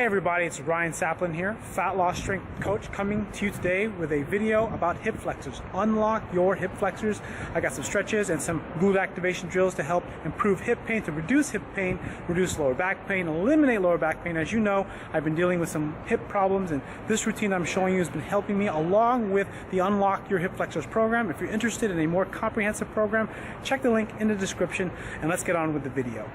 Hey everybody, it's Ryan Saplin here, Fat Loss Strength Coach, coming to you today with a video about hip flexors. Unlock your hip flexors. I got some stretches and some glute activation drills to help improve hip pain, to reduce hip pain, reduce lower back pain, eliminate lower back pain. As you know, I've been dealing with some hip problems, and this routine I'm showing you has been helping me, along with the Unlock Your Hip Flexors program. If you're interested in a more comprehensive program, check the link in the description, and let's get on with the video.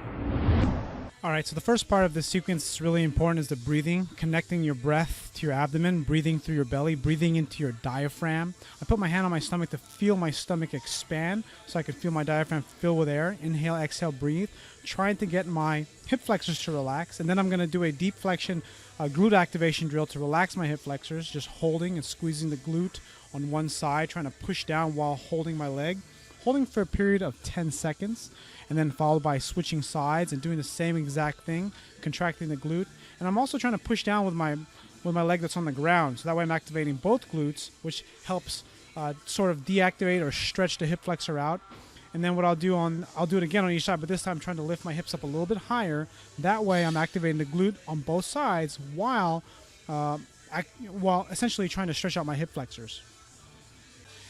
Alright, so the first part of this sequence is really important, is the breathing, connecting your breath to your abdomen, breathing through your belly, breathing into your diaphragm. I put my hand on my stomach to feel my stomach expand so I could feel my diaphragm fill with air. Inhale, exhale, breathe. Trying to get my hip flexors to relax, and then I'm going to do a deep flexion glute activation drill to relax my hip flexors, just holding and squeezing the glute on one side, trying to push down while holding my leg. Holding for a period of 10 seconds, and then followed by switching sides and doing the same exact thing, contracting the glute. And I'm also trying to push down with my leg that's on the ground, so that way I'm activating both glutes, which helps sort of deactivate or stretch the hip flexor out. And then what I'll do it again on each side, but this time I'm trying to lift my hips up a little bit higher. That way I'm activating the glute on both sides while essentially trying to stretch out my hip flexors.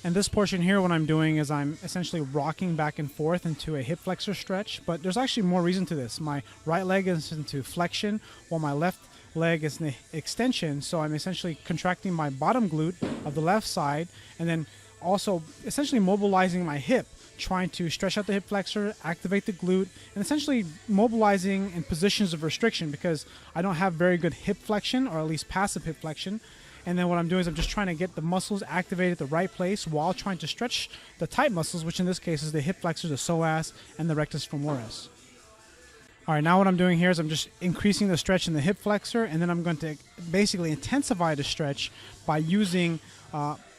And this portion here, what I'm doing is I'm essentially rocking back and forth into a hip flexor stretch, but there's actually more reason to this. My right leg is into flexion while my left leg is in extension, so I'm essentially contracting my bottom glute of the left side and then also essentially mobilizing my hip, trying to stretch out the hip flexor, activate the glute, and essentially mobilizing in positions of restriction because I don't have very good hip flexion, or at least passive hip flexion. And then what I'm doing is I'm just trying to get the muscles activated at the right place while trying to stretch the tight muscles, which in this case is the hip flexors, the psoas, and the rectus femoris. All right, now what I'm doing here is I'm just increasing the stretch in the hip flexor, and then I'm going to basically intensify the stretch by using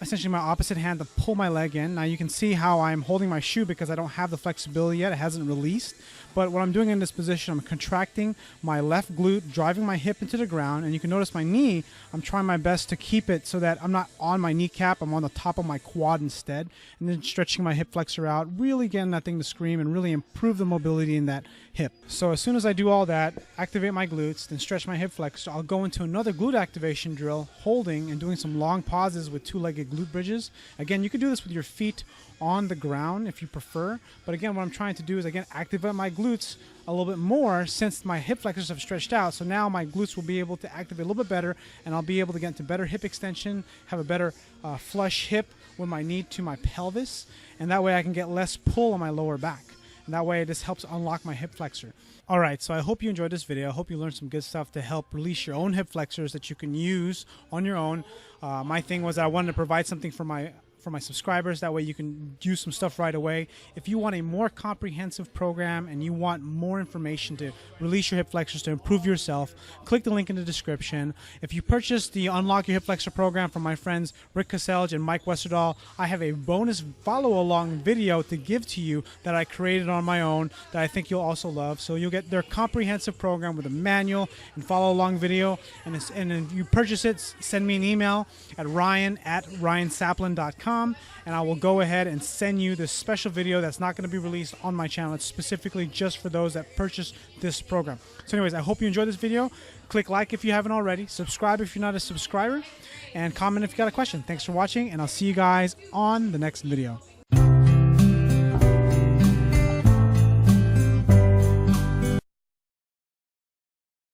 essentially my opposite hand to pull my leg in. Now you can see how I'm holding my shoe because I don't have the flexibility yet. It hasn't released. But what I'm doing in this position, I'm contracting my left glute, driving my hip into the ground, and you can notice my knee, I'm trying my best to keep it so that I'm not on my kneecap, I'm on the top of my quad instead, and then stretching my hip flexor out, really getting that thing to scream and really improve the mobility in that hip. So as soon as I do all that, activate my glutes, then stretch my hip flexor, I'll go into another glute activation drill, holding and doing some long pauses with two-legged glute bridges. Again, you could do this with your feet on the ground if you prefer, but again, what I'm trying to do is again activate my glutes a little bit more since my hip flexors have stretched out. So now my glutes will be able to activate a little bit better, and I'll be able to get into better hip extension, have a better flush hip with my knee to my pelvis, and that way I can get less pull on my lower back. And that way this helps unlock my hip flexor. Alright, so I hope you enjoyed this video. I hope you learned some good stuff to help release your own hip flexors that you can use on your own. My thing was that I wanted to provide something for my subscribers, that way you can use some stuff right away. If you want a more comprehensive program and you want more information to release your hip flexors to improve yourself, click the link in the description. If you purchase the Unlock Your Hip Flexor program from my friends Rick Caselge and Mike Westerdahl, I have a bonus follow-along video to give to you that I created on my own that I think you'll also love. So you'll get their comprehensive program with a manual and follow-along video, and if you purchase it, send me an email at ryan@ryansaplin.com, and I will go ahead and send you this special video that's not going to be released on my channel. It's specifically just for those that purchase this program. So anyways, I hope you enjoyed this video. Click like if you haven't already, subscribe if you're not a subscriber, and comment if you got a question. Thanks for watching, and I'll see you guys on the next video.